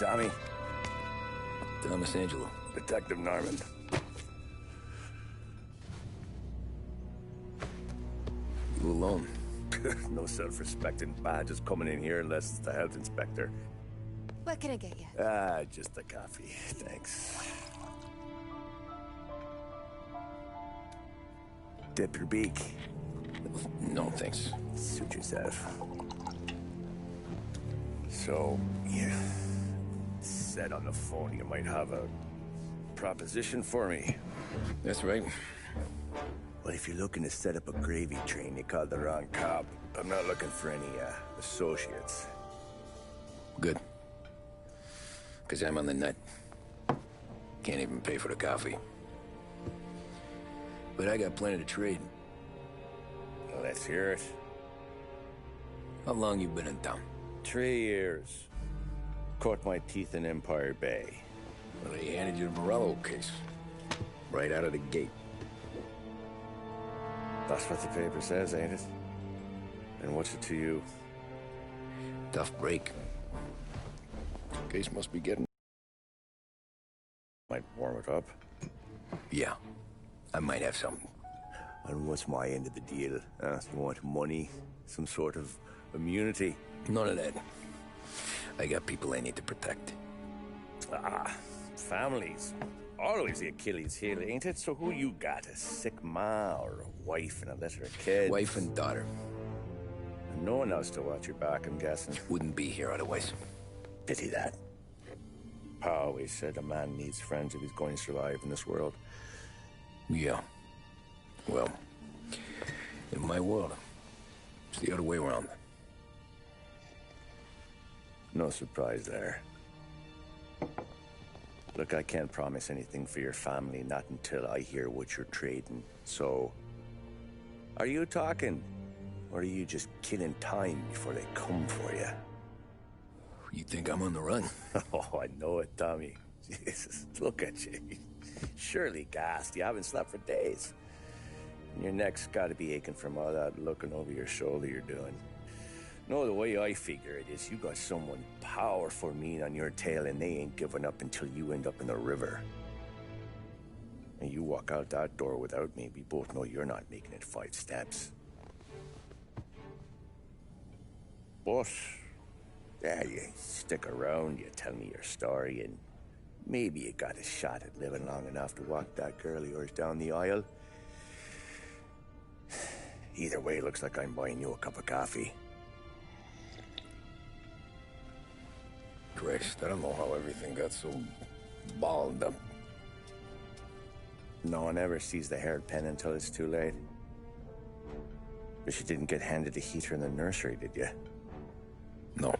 Tommy. Thomas Angelo. Detective Norman. You alone? No self-respecting badges coming in here unless it's the health inspector. What can I get you? Just a coffee. Thanks. Dip your beak. No, thanks. Suit yourself. So, you said on the phone you might have a proposition for me. That's right. Well, if you're looking to set up a gravy train, you called the wrong cop. I'm not looking for any, associates. Good. Because I'm on the nut. Can't even pay for the coffee. But I got plenty to trade. Well, let's hear it. How long you been in town? 3 years. Caught my teeth in Empire Bay. Well, they handed you the Morello case. Right out of the gate. That's what the paper says, ain't it? And what's it to you? Tough break. Case must be getting... Might warm it up. Yeah. I might have something. And what's my end of the deal? You want money? Some sort of immunity? None of that. I got people I need to protect. Families. Always the Achilles heel, ain't it? So who you got? A sick ma or a wife and a litter of kids? Wife and daughter. And no one else to watch your back, I'm guessing. Wouldn't be here otherwise. Pity that. Pa always said a man needs friends if he's going to survive in this world. Yeah. Well, in my world, it's the other way around. No surprise there. Look, I can't promise anything for your family, not until I hear what you're trading. So, are you talking? Or are you just killing time before they come for you? You think I'm on the run? Oh, I know it, Tommy. Jesus, look at you. Surely gassed. You haven't slept for days. And your neck's got to be aching from all that looking over your shoulder you're doing. No, the way I figure it is you got someone powerful mean on your tail and they ain't giving up until you end up in the river. And you walk out that door without me, we both know you're not making it 5 steps. But, yeah, you stick around, you tell me your story, and maybe you got a shot at living long enough to walk that girl of yours down the aisle. Either way, looks like I'm buying you a cup of coffee. Christ, I don't know how everything got so balled up. No one ever sees the haired pen until it's too late. But you didn't get handed a heater in the nursery, did you? No.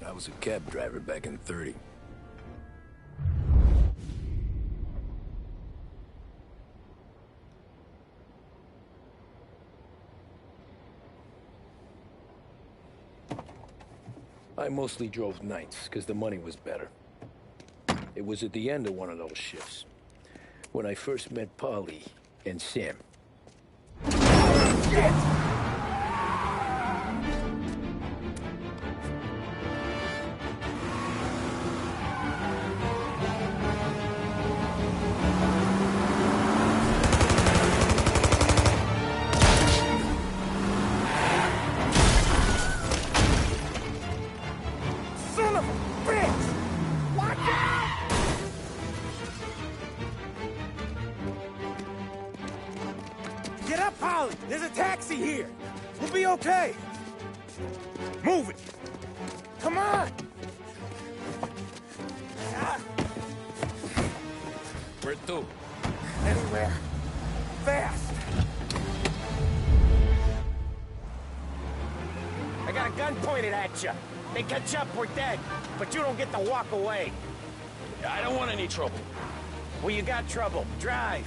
I was a cab driver back in '30. I mostly drove nights, because the money was better. It was at the end of one of those shifts, when I first met Polly and Sam. Shit! Get up, Polly! There's a taxi here! We'll be okay! Move it! Come on! Where to? Anywhere. Fast! I got a gun pointed at you. They catch up, we're dead. But you don't get to walk away. I don't want any trouble. Well, you got trouble. Drive.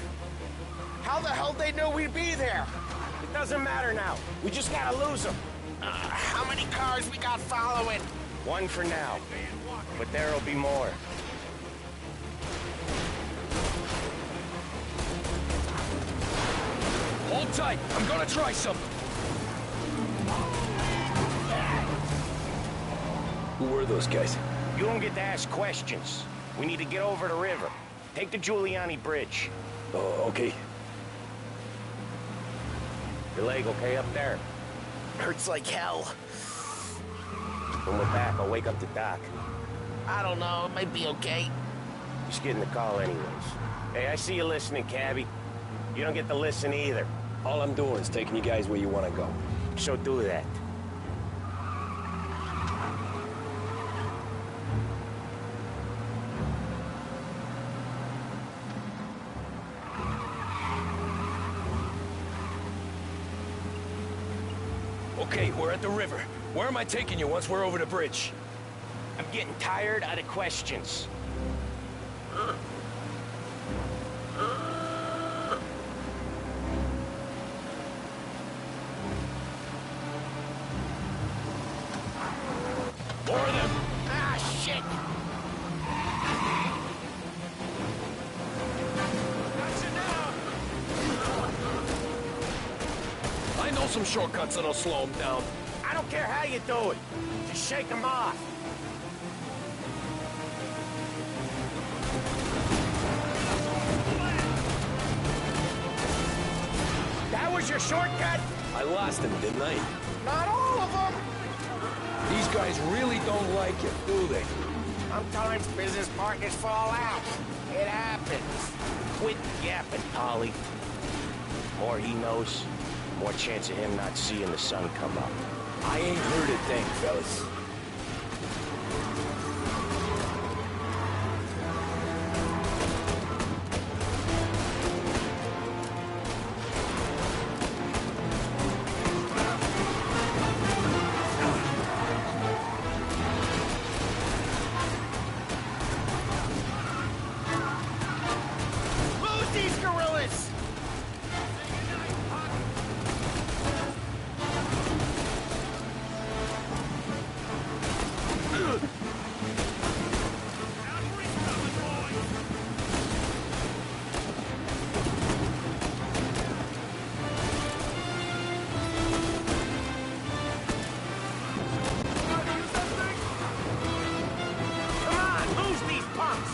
How the hell they know we'd be there? It doesn't matter now. We just gotta lose them. How many cars we got following? One for now. But there'll be more. Hold tight. I'm gonna try something. those guys? You don't get to ask questions. We need to get over the river. Take the Giuliani Bridge. Oh, okay. Your leg okay up there? Hurts like hell. When we're back, I'll wake up the doc. I don't know, it might be okay. Just getting the call anyways. Hey, I see you listening, cabbie. You don't get to listen either. All I'm doing is taking you guys where you want to go. So do that. Okay, we're at the river. Where am I taking you once we're over the bridge? I'm getting tired of the questions. More of them! Ah, shit! I know some shortcuts that'll slow them down. I don't care how you do it. Just shake them off. That was your shortcut? I lost him, didn't I? Not all of them. These guys really don't like it, do they? Sometimes business partners fall out. It happens. Quit yapping, Polly. More he knows, more chance of him not seeing the sun come up. I ain't heard a thing, fellas. Lose these gorillas! Come on, lose these punks!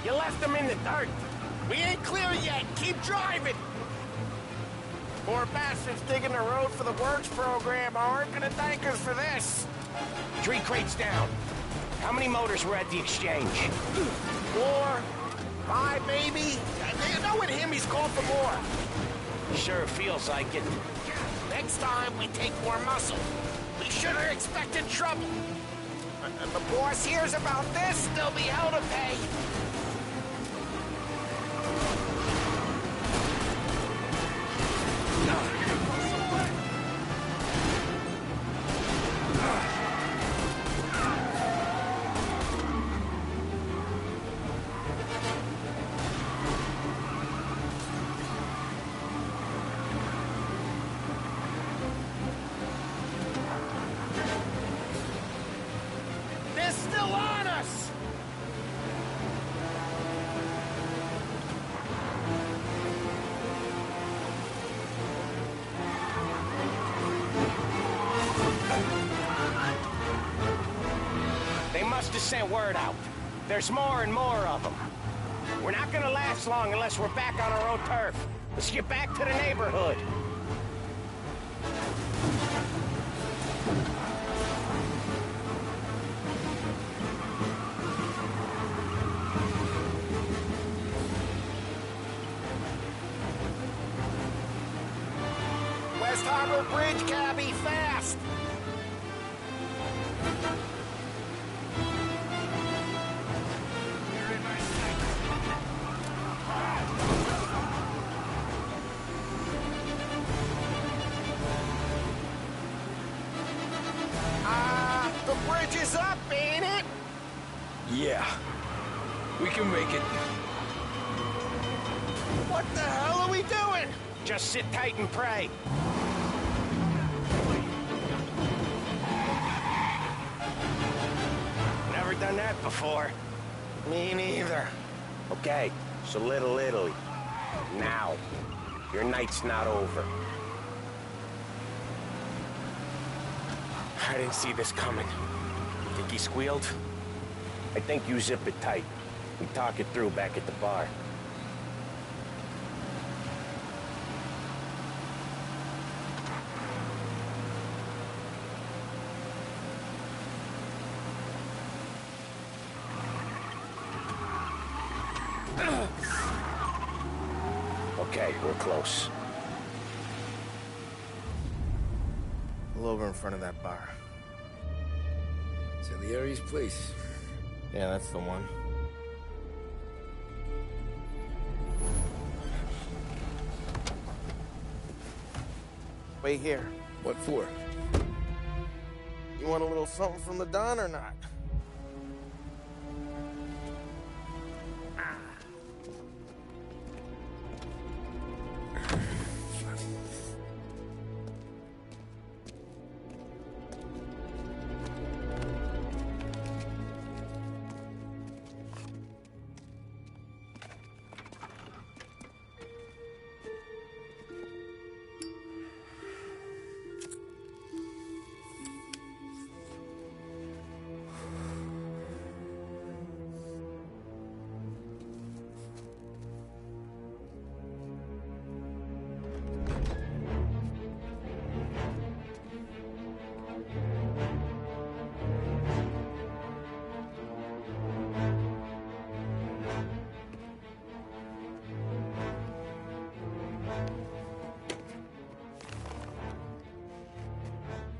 You left them in the dirt. We ain't clear yet. Keep driving. Poor bastards digging the road for the works program aren't gonna thank us for this. 3 crates down. How many motors were at the exchange? 4, 5 maybe. You know with him he's called for more. Sure feels like it. Next time we take more muscle. We should have expected trouble. If the boss hears about this, there'll be hell to pay. They're still on us! They must have sent word out. There's more and more of them. We're not gonna last long unless we're back on our own turf. Let's get back to the neighborhood. West Harbor Bridge, cabbie, fast! The bridge is up, ain't it? Yeah. We can make it. What the hell are we doing? Just sit tight and pray. done that before. Me neither. Okay, so Little Italy. Now. Your night's not over. I didn't see this coming. You think he squealed? I think you zip it tight. We talk it through back at the bar. Okay, we're close. Pull over in front of that bar. Salieri's place. Yeah, that's the one. Wait here. What for? You want a little something from the Don or not?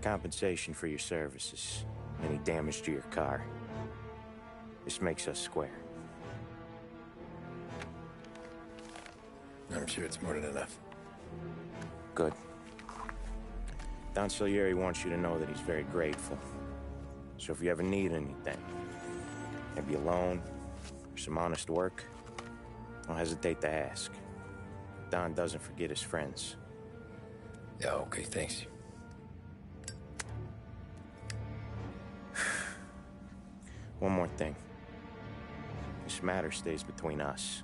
Compensation for your services. Any damage to your car. This makes us square. I'm sure it's more than enough. Good. Don Salieri wants you to know that he's very grateful. So if you ever need anything, maybe a loan or some honest work, don't hesitate to ask. Don doesn't forget his friends. Yeah, okay, thanks. One more thing. This matter stays between us.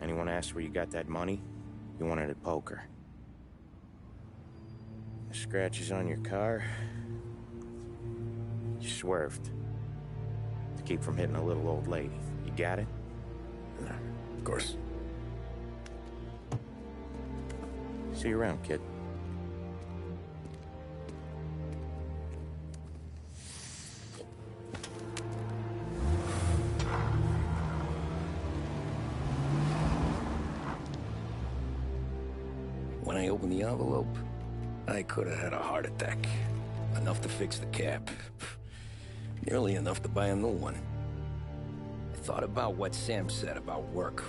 Anyone asks where you got that money, you won it at poker. The scratches on your car, you swerved. To keep from hitting a little old lady. You got it? Of course. See you around, kid. When I opened the envelope, I could have had a heart attack. Enough to fix the cap. Nearly enough to buy a new one. I thought about what Sam said about work.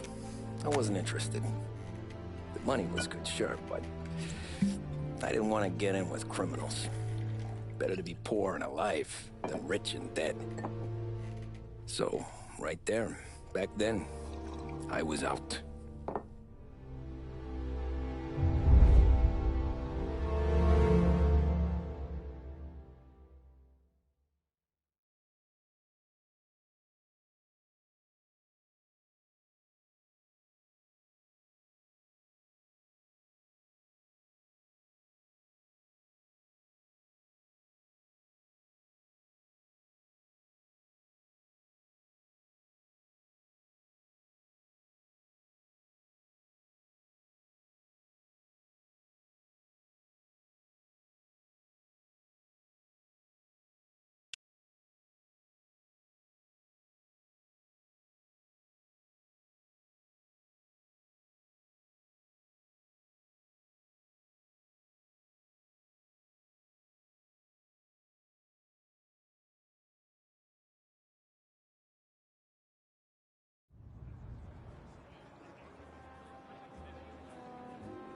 I wasn't interested. The money was good, sure, but I didn't want to get in with criminals. Better to be poor and alive than rich and dead. So, right there, back then, I was out.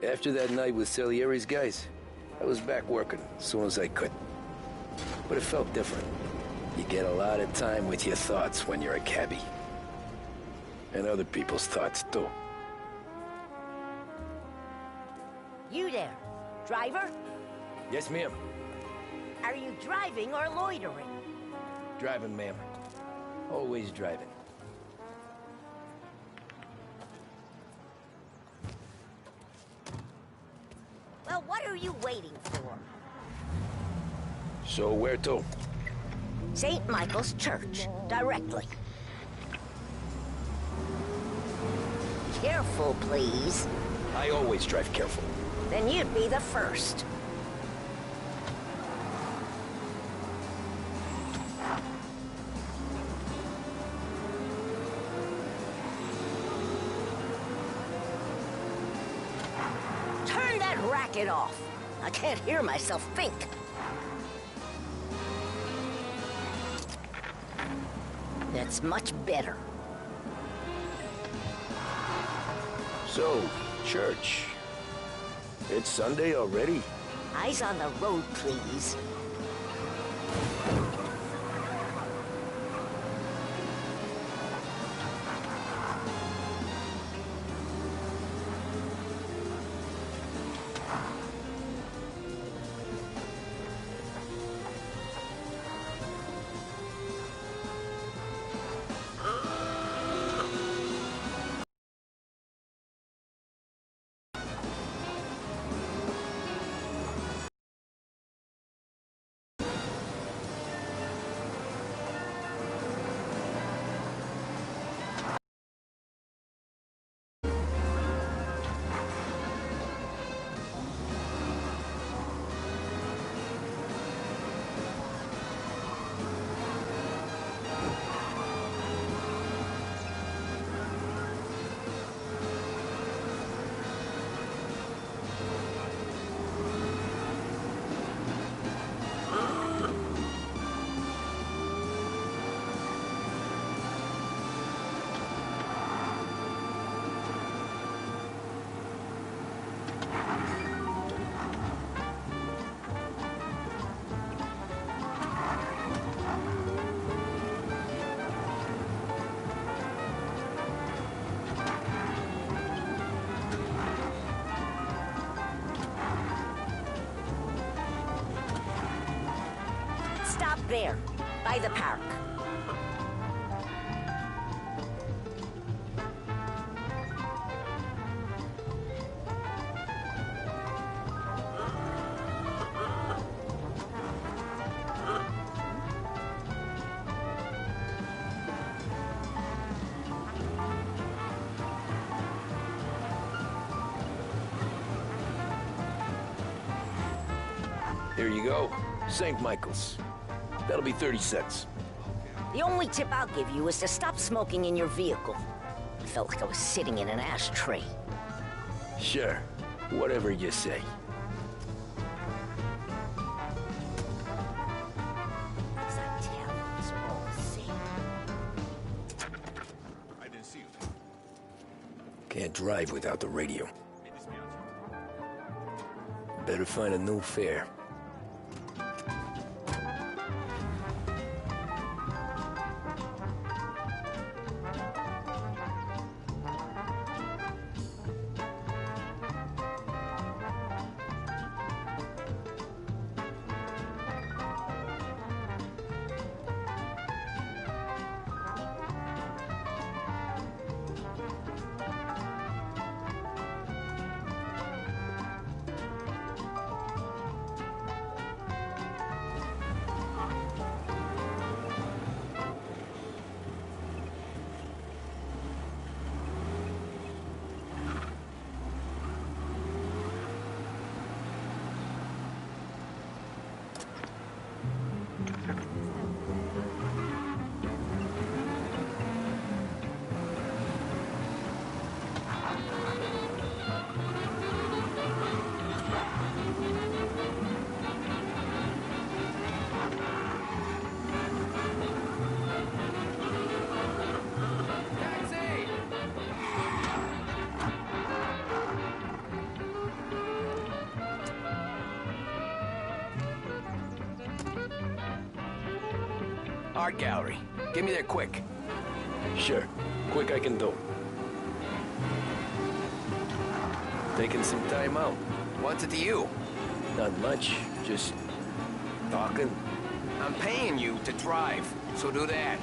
After that night with Salieri's guys, I was back working as soon as I could. But it felt different. You get a lot of time with your thoughts when you're a cabbie. And other people's thoughts, too. You there, driver? Yes, ma'am. Are you driving or loitering? Driving, ma'am. Always driving. Well, what are you waiting for? So where to? St. Michael's Church, directly. Careful, please. I always drive careful. Then you'd be the first. Turn that racket off. I can't hear myself think. That's much better. So, church. It's Sunday already? Eyes on the road, please. Stop there, by the park. Here you go. St. Michael's. That'll be 30 cents. The only tip I'll give you is to stop smoking in your vehicle. I felt like I was sitting in an ashtray. Sure. Whatever you say. As I tell you, it's all the same. I didn't see you. Can't drive without the radio. Better find a new fare. Art gallery. Get me there quick. Sure. Quick I can do. Taking some time out. What's it to you? Not much. Just talking. I'm paying you to drive, so do that.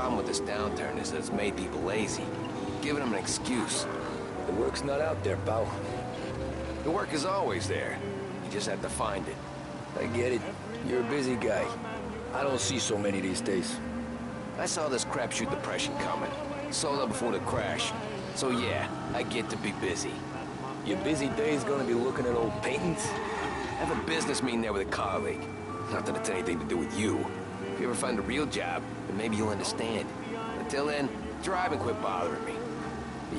problem with this downturn is that it's made people lazy. Giving them an excuse. The work's not out there, pal. The work is always there. You just have to find it. I get it. You're a busy guy. I don't see so many these days. I saw this crapshoot depression coming. Sold up before the crash. So yeah, I get to be busy. Your busy day's gonna be looking at old paintings? I have a business meeting there with a colleague. Not that it's anything to do with you. If you ever find a real job, then maybe you'll understand. Until then, drive and quit bothering me.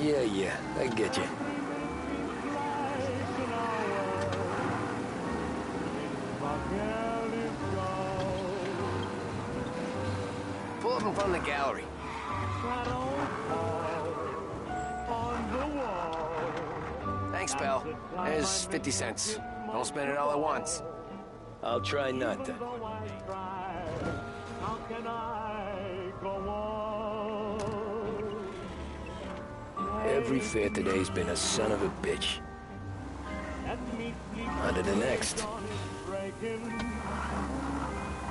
Yeah, I get you. Pull up in front of the gallery. Thanks, pal. There's 50 cents. Don't spend it all at once. I'll try not to. Every fair today's been a son of a bitch. On to the next.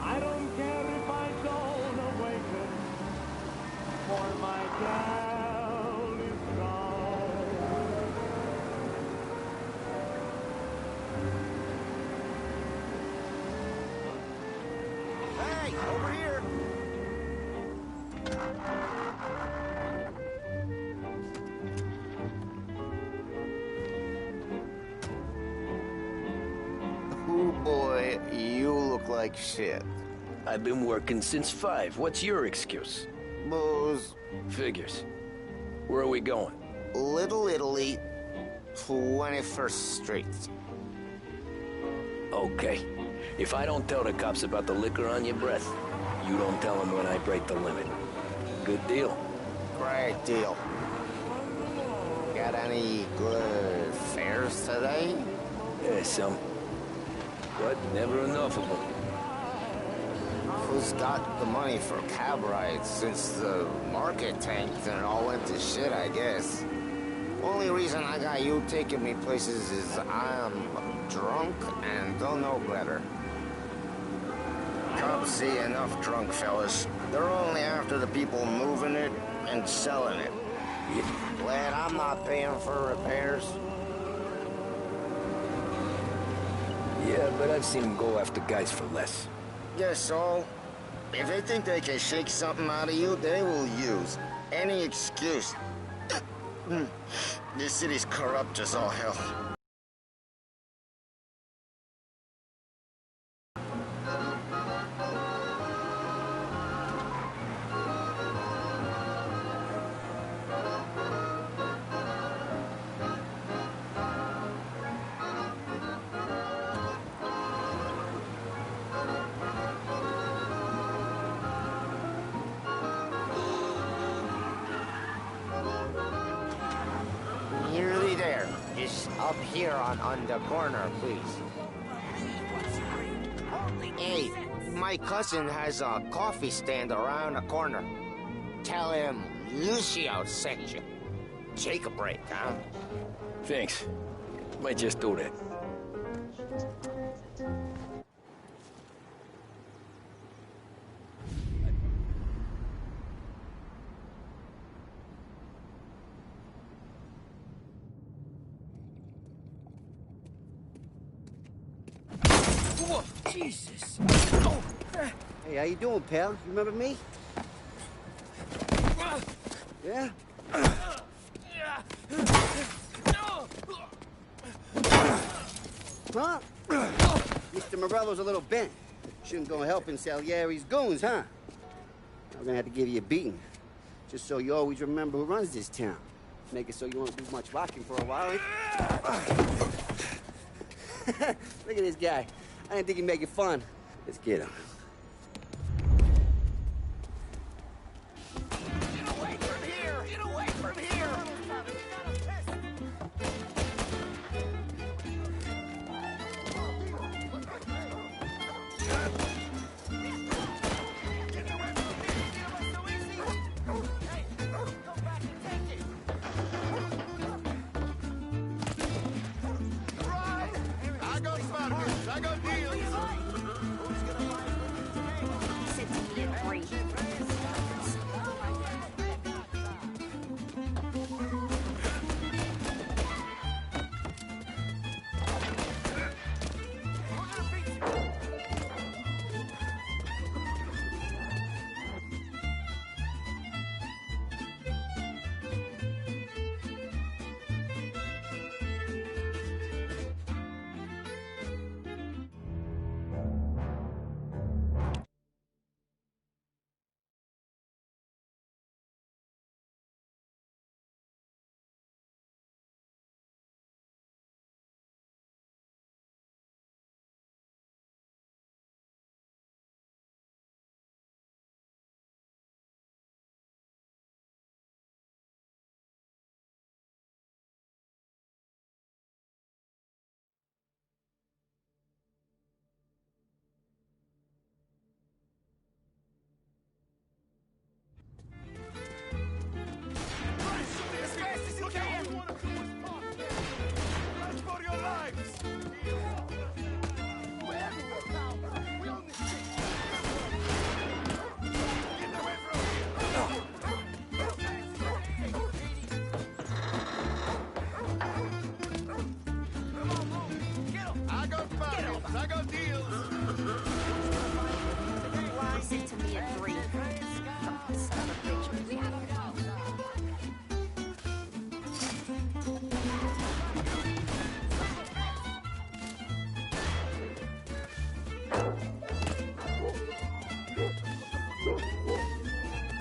I don't care if I don't awaken, for my gal is gone. Hey, over here! Oh boy, you look like shit. I've been working since 5. What's your excuse? Booze. Figures. Where are we going? Little Italy, 21st Street. Okay. If I don't tell the cops about the liquor on your breath, you don't tell them when I break the limit. Good deal. Great deal. Got any good fares today? Yeah, some. But never enough of them. Who's got the money for cab rides since the market tanked and it all went to shit, I guess? Only reason I got you taking me places is I'm drunk and don't know better. Cops see enough drunk fellas. They're only after the people moving it and selling it. Glad I'm not paying for repairs. Yeah, but I've seen them go after guys for less. Guess so. If they think they can shake something out of you, they will use any excuse. This city's corrupt as all hell. Nearly there. Just up here on the corner, please. Hey, my cousin has a coffee stand around the corner. Tell him Lucio sent you. Take a break, huh? Thanks. Might just do that. Whoa, Jesus. Oh. Hey, how you doing, pal? You remember me? Yeah? Huh? Mr. Morello's a little bent. Shouldn't go helping Salieri's goons, huh? I'm gonna have to give you a beating. Just so you always remember who runs this town. Make it so you won't do much rocking for a while. Look at this guy. I didn't think he'd make it fun. Let's get him. Get away from here! Get away from here! I got smugglers. I got deals. Who's gonna buy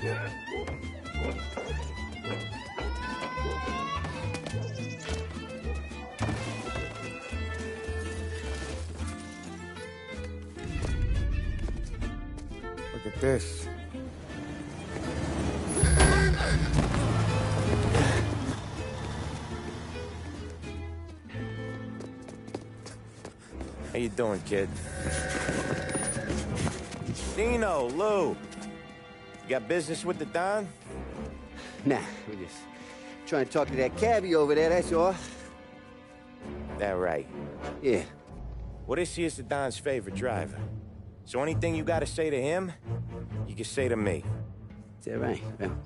Look at this. How you doing, kid? Dino, Lou. You got business with the Don? Nah, we're just trying to talk to that cabbie over there, that's all. That right. Yeah. Well, this here's the Don's favorite driver. So anything you gotta say to him, you can say to me. Is that right? Well,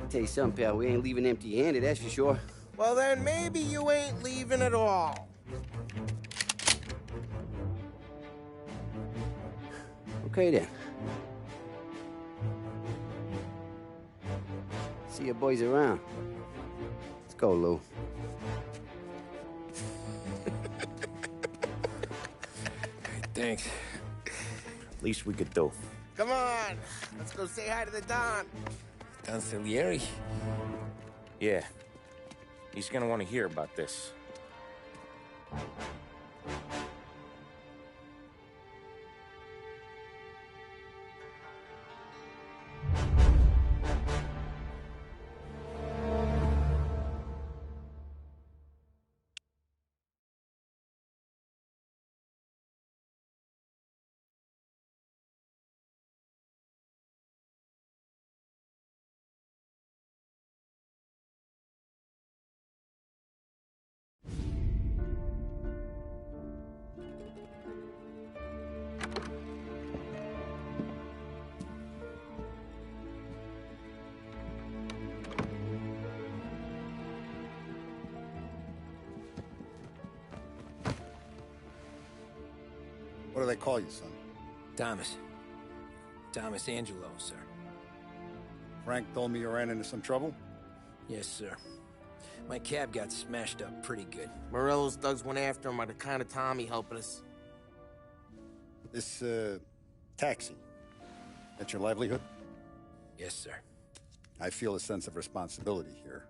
I'll tell you something, pal. We ain't leaving empty-handed, that's for sure. Well, then maybe you ain't leaving at all. Okay, then. See your boys around. Let's go, Lou. Thanks. Least we could do. Come on, let's go say hi to the Don. Don Salieri? Yeah. He's gonna want to hear about this. What do they call you, son? Thomas. Thomas Angelo, sir. Frank told me you ran into some trouble? Yes, sir. My cab got smashed up pretty good. Morello's thugs went after him by the kind of Tommy helping us. This, taxi. That's your livelihood? Yes, sir. I feel a sense of responsibility here.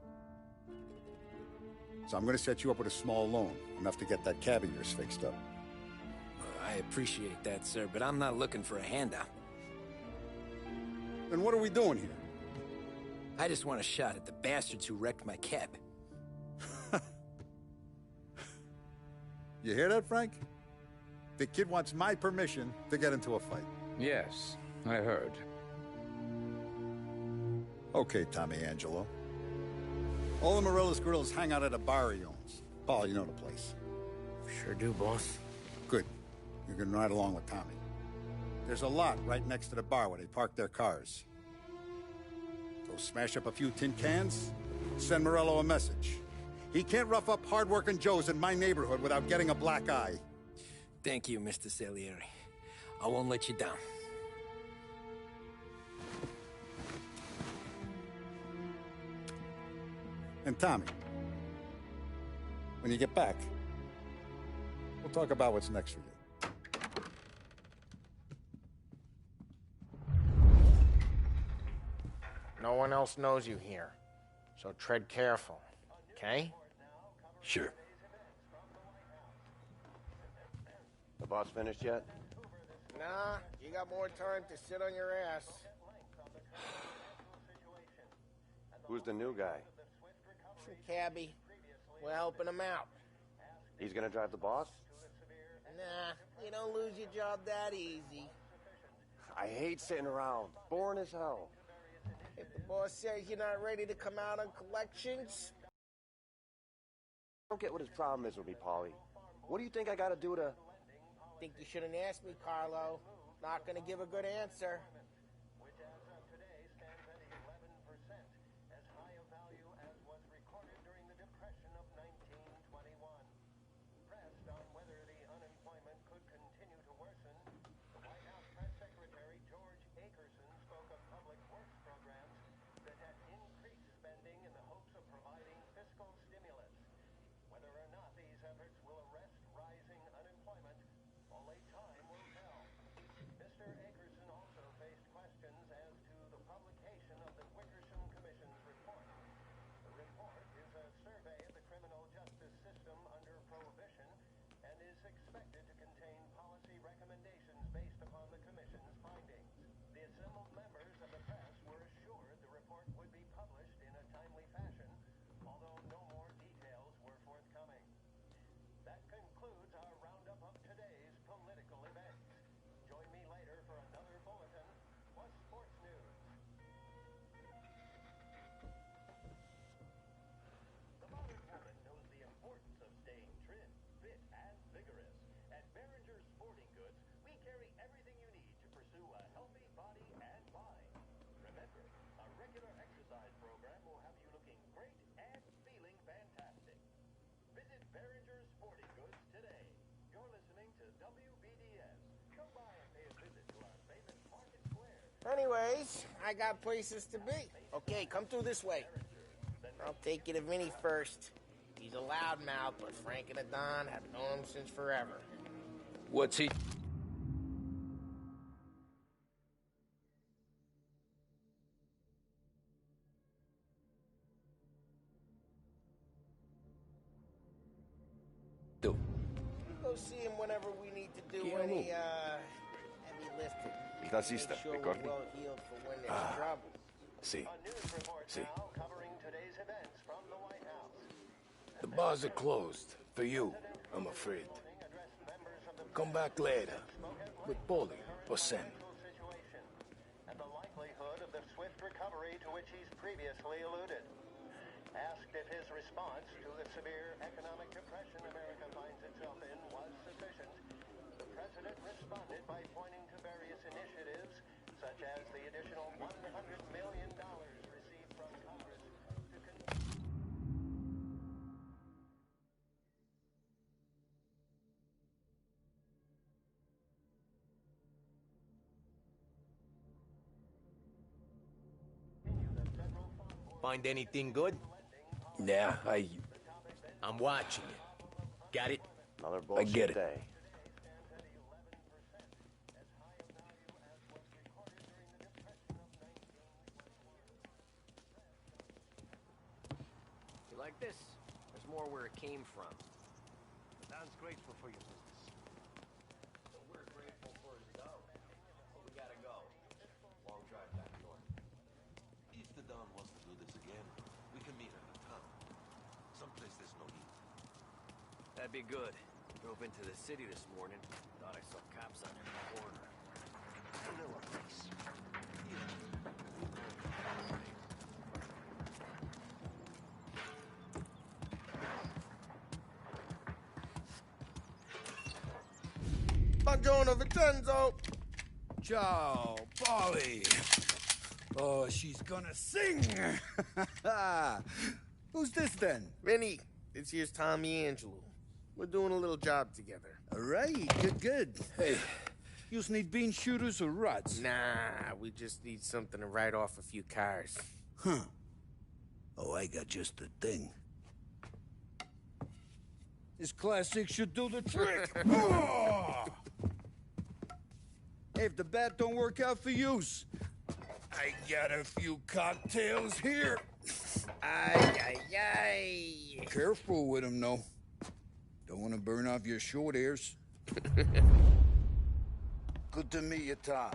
So I'm gonna set you up with a small loan, enough to get that cab of yours fixed up. I appreciate that, sir, but I'm not looking for a handout. Then what are we doing here? I just want a shot at the bastards who wrecked my cab. You hear that, Frank? The kid wants my permission to get into a fight. Yes, I heard. Okay, Tommy Angelo. All the Morello's girls hang out at a bar he owns. Paul, you know the place. Sure do, boss. Good. You can ride along with Tommy. There's a lot right next to the bar where they park their cars. Go smash up a few tin cans, send Morello a message. He can't rough up hard-working Joes in my neighborhood without getting a black eye. Thank you, Mr. Salieri. I won't let you down. And Tommy, when you get back, we'll talk about what's next for you. No one else knows you here, so tread careful, okay? Sure. The boss finished yet? Nah, you got more time to sit on your ass. Who's the new guy? Some cabbie. We're helping him out. He's gonna drive the boss? Nah, you don't lose your job that easy. I hate sitting around. Boring as hell. If the boss says you're not ready to come out on collections... I don't get what his problem is with me, Paulie. What do you think I gotta do to... Think you shouldn't ask me, Carlo. Not gonna give a good answer. Mr. Ackerson also faced Anyways, I got places to be. Okay, come through this way. I'll take you to Vinny first. He's a loudmouth, but Frank and the Don have known him since forever. What's he... do? Go see him whenever we need to do any, heavy lifting. Il tassista, Make sure ricordi? we're well healed for when there's trouble. Sì, sì. The bars are closed. For you, I'm afraid. Come back later. With Paulie or Sam. And the likelihood of the swift recovery to which he's previously alluded. Asked if his response to the severe economic depression America finds itself in was sufficient, the president responded by pointing to various initiatives, such as the additional $100 million received from Congress to Find anything good? Yeah, I'm watching you. Got it? Another I bullshit get it. day. You like this? There's more where it came from. Sounds grateful for your business. We're grateful for his dough. But we gotta go. Long drive back north. If the Don wants to do this again, we can meet at the town. Someplace there's no heat. That'd be good. Drove into the city this morning. Thought I saw cops on every corner. Vanilla place. Buongiorno, Vincenzo! Ciao, Polly. Oh, she's gonna sing. Who's this then? Vinny, this here's Tommy Angelo. We're doing a little job together. All right, good. Hey, you need bean shooters or rods? Nah, we just need something to write off a few cars. Huh. Oh, I got just the thing. This classic should do the trick. Oh! Hey, if the bat don't work out for use, I got a few cocktails here. Ay. Careful with them, though. Don't want to burn off your short hairs. Good to meet you, Tom.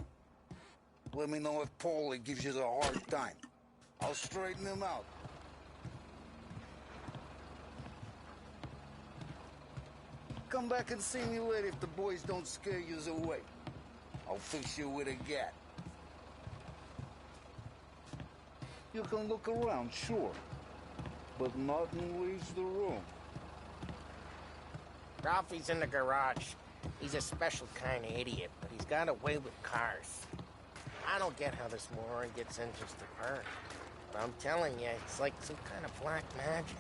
Let me know if Paulie gives you the hard time. I'll straighten him out. Come back and see me later if the boys don't scare you away. I'll fix you with a gat. You can look around, sure. But nothing leaves the room. Ralphie's in the garage. He's a special kind of idiot, but he's got a way with cars. I don't get how this moron gets interested in her. But I'm telling you, it's like some kind of black magic.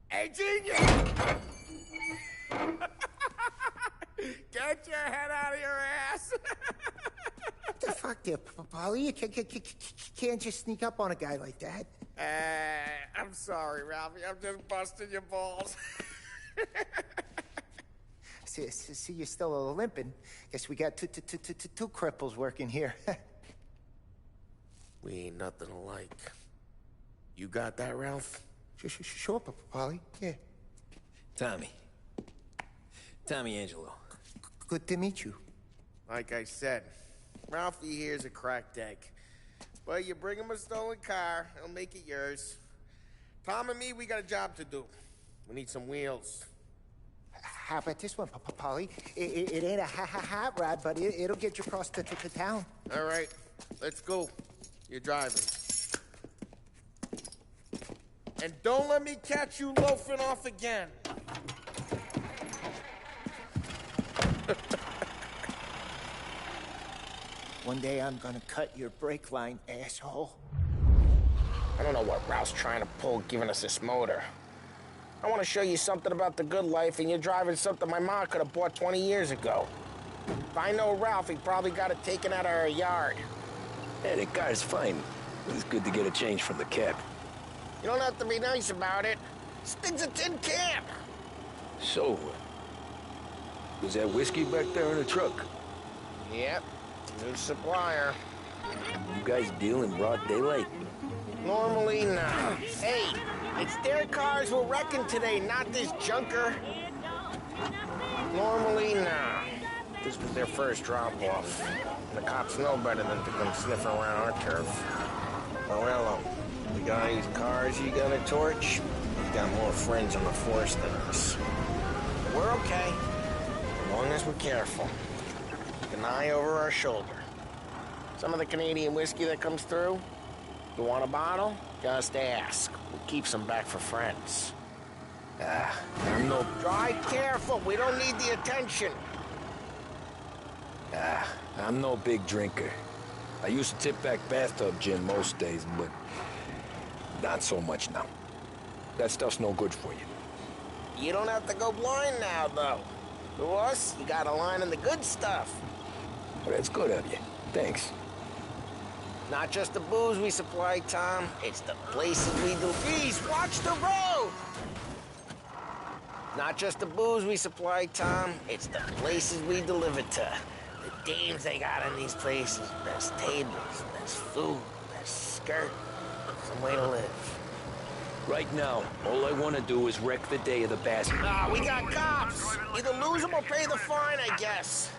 Hey, genius! Get your head out of your ass! What the fuck there, Polly? You can't just sneak up on a guy like that. I'm sorry, Ralphie. I'm just busting your balls. See, you're still limping. Guess we got two cripples working here. We ain't nothing alike. You got that, Ralph? Sure, Polly. Yeah. Tommy Angelo. Good to meet you. Like I said, Ralphie here's a cracked egg. Well, you bring him a stolen car, he'll make it yours. Tom and me, we got a job to do. We need some wheels. How about this one, Polly? It ain't a hot rod, but it'll get you across to town. All right, let's go. You're driving. And don't let me catch you loafing off again. One day I'm gonna cut your brake line, asshole. I don't know what Ralph's trying to pull giving us this motor. I want to show you something about the good life, and you're driving something my mom could have bought 20 years ago. If I know Ralph, he probably got it taken out of our yard. Hey, the car's fine. It's good to get a change from the cab. You don't have to be nice about it. This thing's a tin can. So, was that whiskey back there in the truck? Yep, new supplier. You guys deal in broad daylight? Normally not. Hey, it's their cars we're wrecking today, not this junker. Normally not. This was their first drop-off. The cops know better than to come sniffing around our turf. Morello, we got these cars you got a torch? We got more friends on the force than us. We're okay, as long as we're careful. Keep an eye over our shoulder. Some of the Canadian whiskey that comes through, you want a bottle? Just ask. We'll keep some back for friends. I'm no... Drive careful, we don't need the attention. I'm no big drinker. I used to tip back bathtub gin most days, but not so much now. That stuff's no good for you. You don't have to go blind now, though. To us, you got a line in the good stuff. Well, that's good of you. Thanks. Not just the booze we supply, Tom. It's the places we do. Please, watch the road! Not just the booze we supply, Tom. It's the places we deliver to. The dames they got in these places. Best tables, best food, best skirt. Some way to live. Right now, all I want to do is wreck the day of the bastard. Ah, we got cops. Either lose them or pay the fine, I guess.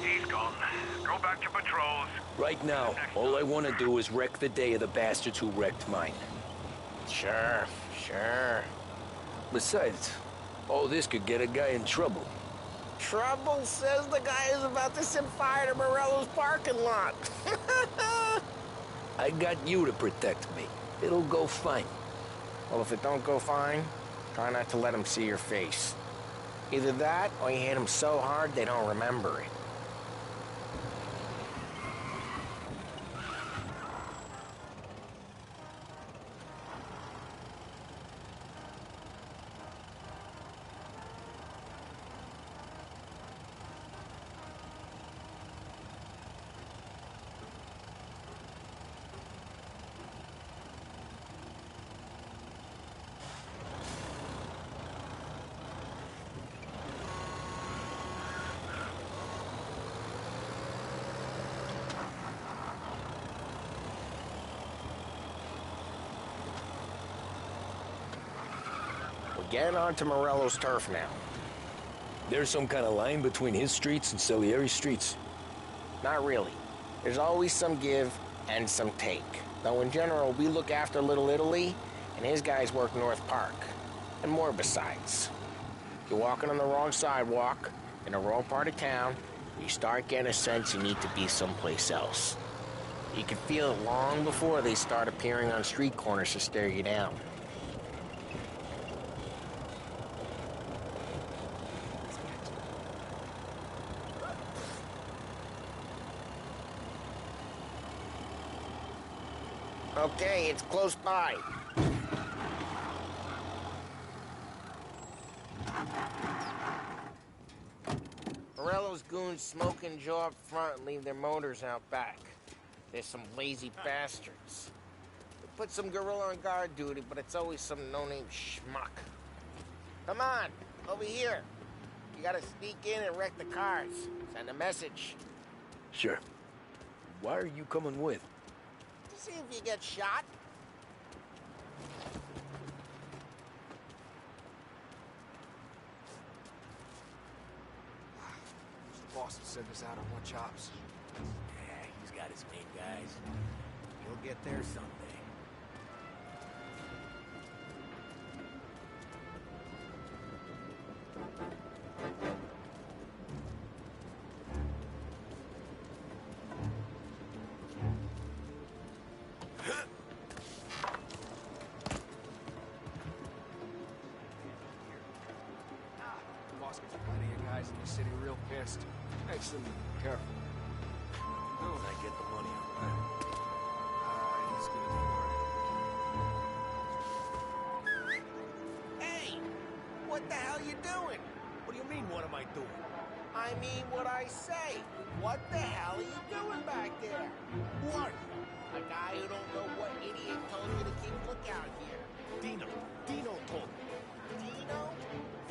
He's gone. Go back to patrols. Right now, all I want to do is wreck the day of the bastards who wrecked mine. Sure. Besides, all this could get a guy in trouble. Trouble, says the guy who's about to set fire to Morello's parking lot. I got you to protect me. It'll go fine. Well, if it don't go fine, try not to let him see your face. Either that, or you hit them so hard they don't remember it. Getting onto Morello's turf now. There's some kind of line between his streets and Salieri's streets? Not really. There's always some give and some take. Though in general, we look after Little Italy, and his guys work North Park. And more besides. You're walking on the wrong sidewalk, in the wrong part of town, you start getting a sense you need to be someplace else. You can feel it long before they start appearing on street corners to stare you down. Okay, it's close by. Morello's goons smoke and jaw up front and leave their motors out back. They're some lazy bastards. We put some gorilla on guard duty, but it's always some no-name schmuck. Come on, over here. You gotta sneak in and wreck the cars. Send a message. Sure. Why are you coming with? See if you get shot. The boss will send us out on more chops. Yeah, he's got his main guys. He'll get there someday. boss gets plenty of guys in the city real pissed. Makes them careful. When I get the money, all right? He's good for it. Hey! What the hell you doing? What do you mean, what am I doing? I mean what I say. What the hell are you doing back there? Who are you? A guy who don't know what idiot told you to keep lookout here. Dino told me. Dino?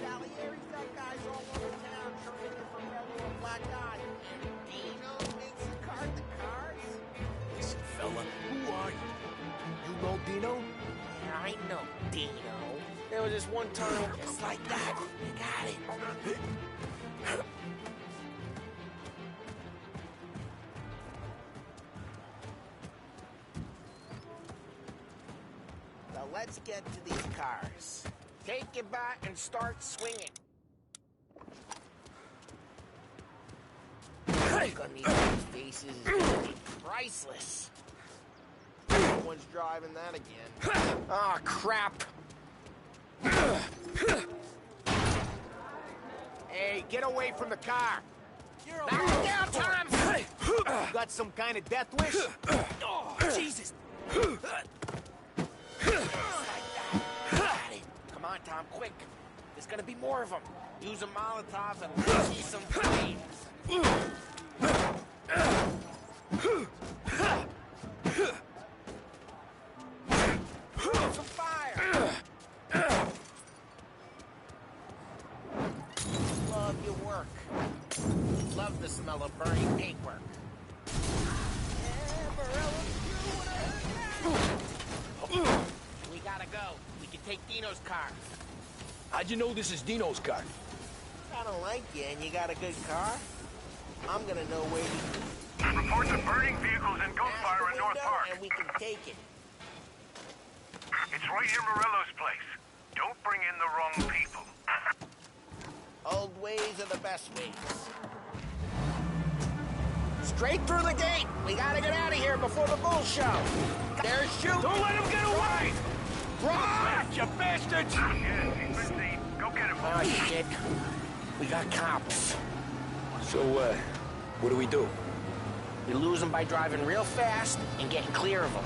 Salieri's got guys all over town trading for Mello and Black Eye. And Dino makes you card the cards? Listen, fella, who are you? You know Dino? Yeah, I know Dino. There was this one time just like that. You got it. Now let's get to these cars. Take it back and start swinging. Look on these faces is gonna be priceless. No one's driving that again. Ah, crap. Hey, get away from the car. You're back down, Tom. You got some kind of death wish? Oh, Jesus. Just like that. Got it. Come on, Tom, quick. There's gonna be more of them. Use a Molotov and let's see some flames. Some fire. Love your work. Love the smell of burning paintwork. We gotta go. We can take Dino's car. How'd you know this is Dino's car? I don't like you and you got a good car. I'm gonna know where you... Reports of burning vehicles and gunfire in North Park. And we can take it. It's right near Morello's place. Don't bring in the wrong people. Old ways are the best ways. Straight through the gate. We gotta get out of here before the bull show. There's shooting. Don't let him get away! Run! You bastards! Yes, he's been seen. Go get him. Oh, shit. We got cops. So, what do we do? We lose them by driving real fast and getting clear of them.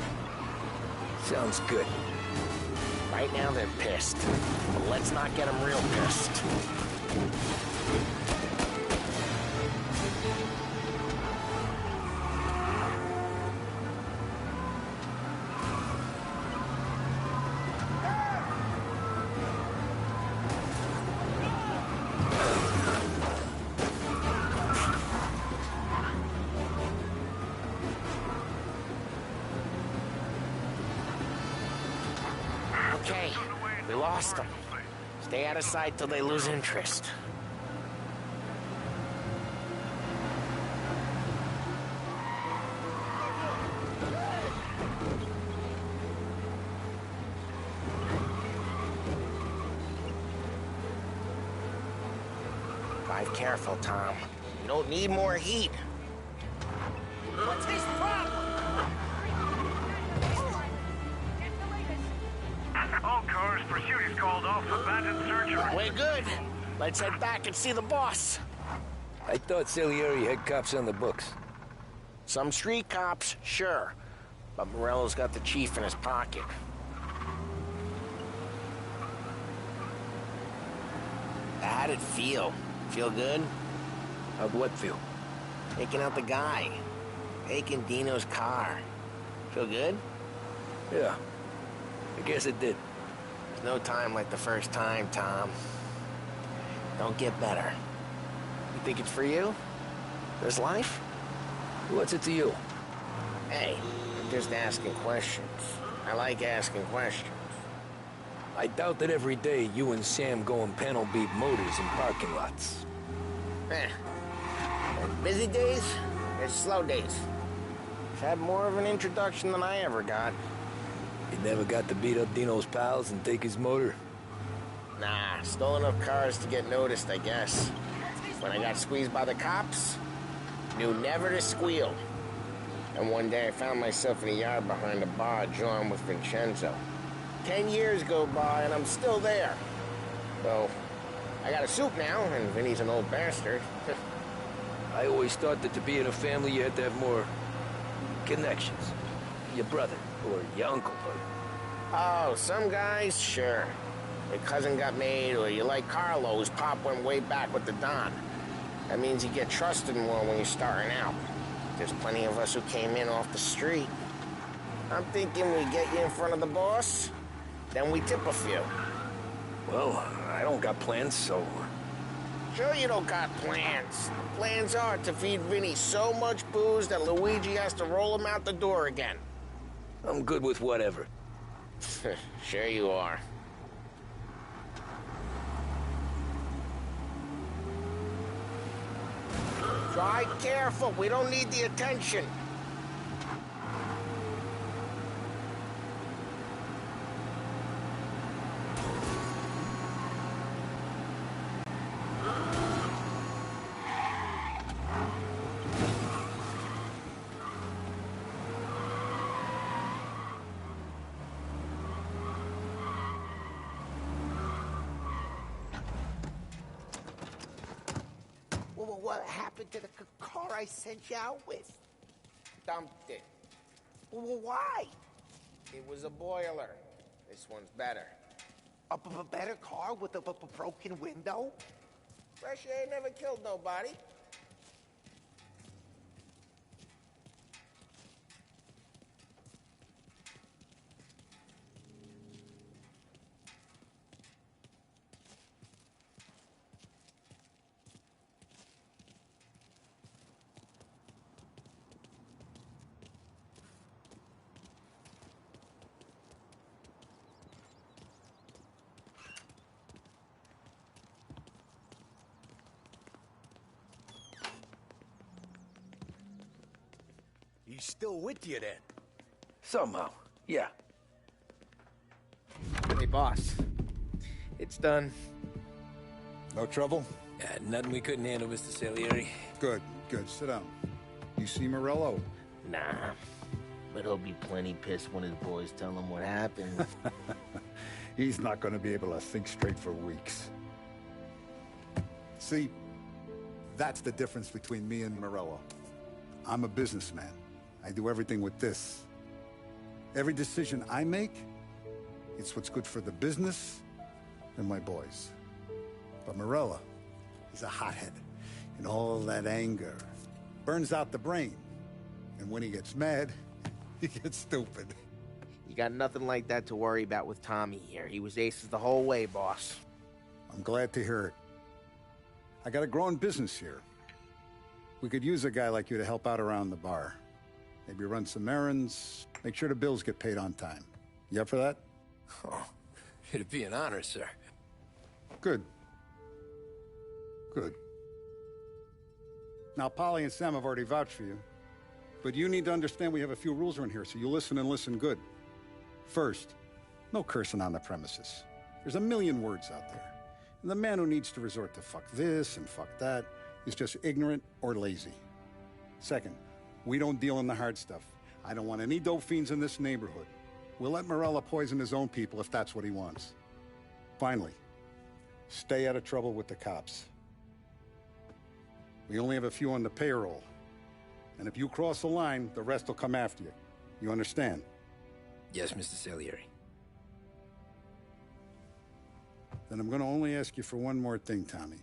Sounds good. Right now they're pissed. But let's not get them real pissed. Okay, we lost them. Stay out of sight till they lose interest. Drive careful, Tom. You don't need more heat. What's his problem? All cars, pursuit is called off. Abandoned search. We're good. Let's head back and see the boss. I thought Salieri had cops on the books. Some street cops, sure. But Morello's got the chief in his pocket. How'd it feel? Feel good? How'd what feel? Taking out the guy. Taking Dino's car. Feel good? Yeah, I guess it did. There's no time like the first time, Tom. Don't get better. You think it's for you? There's life? What's it to you? Hey, I'm just asking questions. I like asking questions. I doubt that every day you and Sam go and panel beat motors in parking lots. There's busy days, there's slow days. I've had more of an introduction than I ever got. You never got to beat up Dino's pals and take his motor? Nah, stole enough cars to get noticed, I guess. When I got squeezed by the cops, knew never to squeal. And one day I found myself in a yard behind a bar drawn with Vincenzo. 10 years go by and I'm still there. Though, I got a suit now, and Vinny's an old bastard. I always thought that to be in a family you had to have more connections. Your brother, or your uncle, or... Oh, some guys, sure. Your cousin got made, or you like Carlos, Pop went way back with the Don. That means you get trusted more when you're starting out. There's plenty of us who came in off the street. I'm thinking we get you in front of the boss, then we tip a few. Well, I don't got plans, so... Sure you don't got plans. Plans are to feed Vinny so much booze that Luigi has to roll him out the door again. I'm good with whatever. Sure you are. Drive careful, we don't need the attention. Well, what happened to the car I sent you out with? Dumped it. Well, why? It was a boiler. This one's better. A better car with a broken window? Fresh air never killed nobody. He's still with you, then? Somehow, yeah. Hey, boss. It's done. No trouble? Yeah, nothing we couldn't handle, Mr. Salieri. Good, good. Sit down. You see Morello? Nah, but he'll be plenty pissed when his boys tell him what happened. He's not going to be able to think straight for weeks. See, that's the difference between me and Morello. I'm a businessman. I do everything with this. Every decision I make, it's what's good for the business and my boys. But Morello, he's a hothead. And all that anger burns out the brain. And when he gets mad, he gets stupid. You got nothing like that to worry about with Tommy here. He was aces the whole way, boss. I'm glad to hear it. I got a growing business here. We could use a guy like you to help out around the bar. Maybe run some errands, make sure the bills get paid on time. You up for that? Oh, it'd be an honor, sir. Good. Good. Now, Polly and Sam have already vouched for you. But you need to understand we have a few rules around here, so you listen and listen good. First, no cursing on the premises. There's a million words out there. And the man who needs to resort to fuck this and fuck that is just ignorant or lazy. Second, we don't deal in the hard stuff. I don't want any dope fiends in this neighborhood. We'll let Morello poison his own people if that's what he wants. Finally, stay out of trouble with the cops. We only have a few on the payroll. And if you cross the line, the rest will come after you. You understand? Yes, Mr. Salieri. Then I'm going to only ask you for one more thing, Tommy.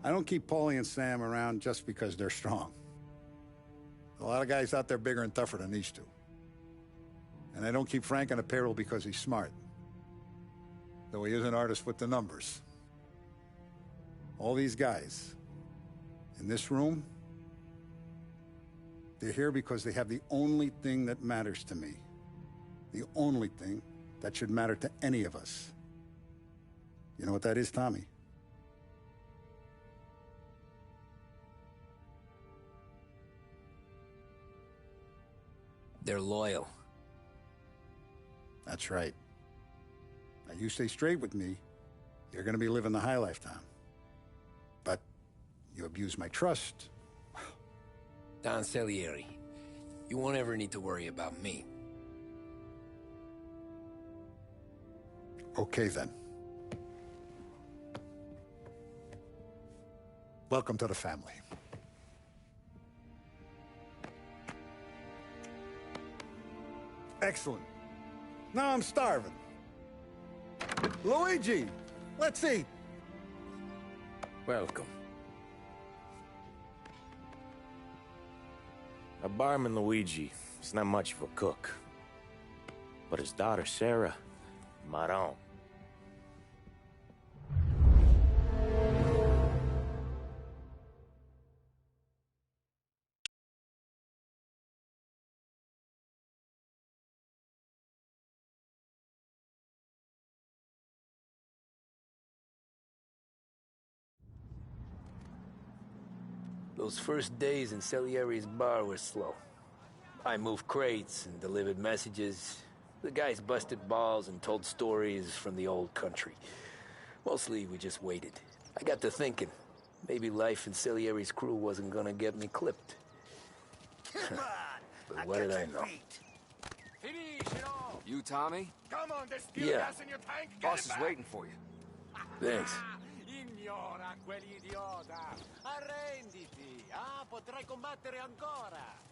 I don't keep Paulie and Sam around just because they're strong. A lot of guys out there bigger and tougher than these two. And I don't keep Frank on the payroll because he's smart. Though he is an artist with the numbers. All these guys in this room, they're here because they have the only thing that matters to me. The only thing that should matter to any of us. You know what that is, Tommy? They're loyal. That's right. Now, you stay straight with me, you're going to be living the high life, Tom. But you abuse my trust. Don Salieri, you won't ever need to worry about me. Okay, then. Welcome to the family. Excellent. Now I'm starving. Luigi, let's eat. Welcome. A barman Luigi is not much of a cook. But his daughter Sarah, Maron. Those first days in Salieri's bar were slow. I moved crates and delivered messages. The guys busted balls and told stories from the old country. Mostly, we just waited. I got to thinking, maybe life in Salieri's crew wasn't gonna get me clipped. But what did I know? You, Tommy? Come on, there's still Yeah. gas in your tank. Get Boss it is back. waiting for you. Thanks. Ignora quell'idiota. Arrenditi. Potrai combattere ancora.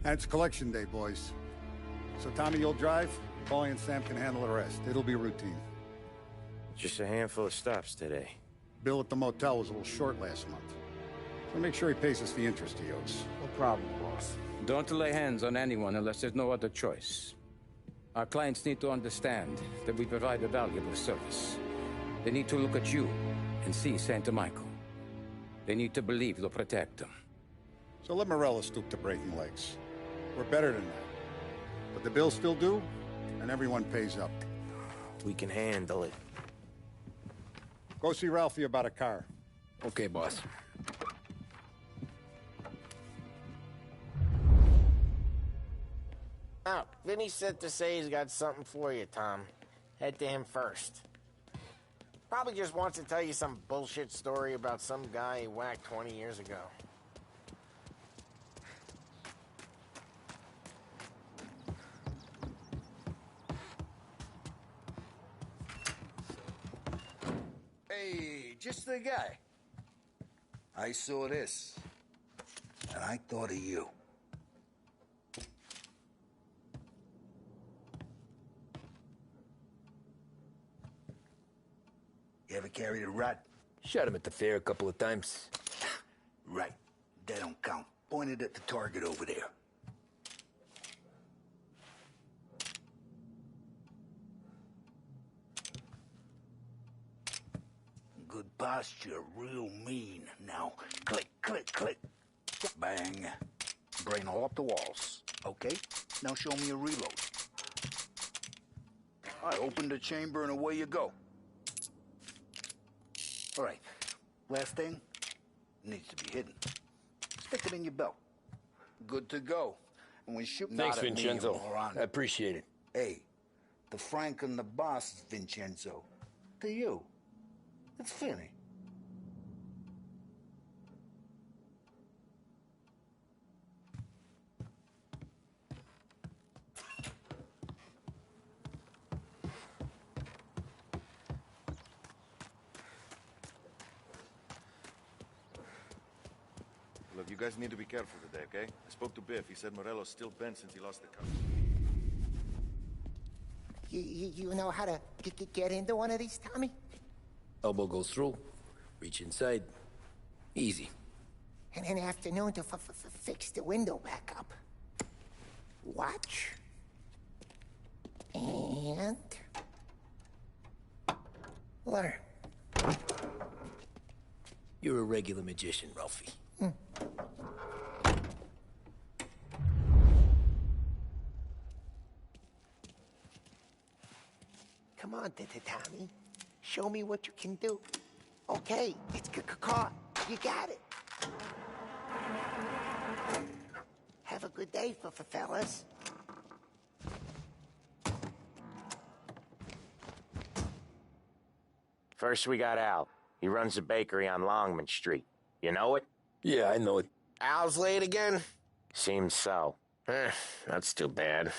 And it's collection day, boys. So Tommy, you'll drive. Paulie and Sam can handle the rest. It'll be routine. Just a handful of stops today. Bill at the motel was a little short last month. So make sure he pays us the interest he owes. No problem, boss. Don't lay hands on anyone unless there's no other choice. Our clients need to understand that we provide a valuable service. They need to look at you and see Santa Michael. They need to believe you'll protect them. So let Morella stoop to breaking legs. We're better than that. But the bill's still due, and everyone pays up. We can handle it. Go see Ralphie about a car. Okay, boss. Oh, Vinny said to say he's got something for you, Tom. Head to him first. Probably just wants to tell you some bullshit story about some guy he whacked 20 years ago. Hey, just the guy. I saw this, and I thought of you. You ever carried a rat? Shot him at the fair a couple of times. Right. That don't count. Pointed at the target over there. Good posture, real mean. Now, click, click, click. Bang. Brain all up the walls. Okay? Now show me a reload. All right, open the chamber and away you go. All right. Last thing. Needs to be hidden. Stick it in your belt. Good to go. And when shooting Thanks, out at Vincenzo. me, you moron. I appreciate it. Hey, the Frank and the boss is Vincenzo. To you, it's Finny. you guys need to be careful today, okay? I spoke to Biff. He said Morello's still bent since he lost the car. You know how to get into one of these, Tommy? Elbow goes through. Reach inside. Easy. And an afternoon to fix the window back up. Watch. And... learn. You're a regular magician, Ralphie. Come on, Tommy. Show me what you can do. Okay, it's caught. You got it. Have a good day, fellas. First we got Al. He runs a bakery on Longman Street. You know it? Yeah, I know it. Al's late again? Seems so. That's too bad.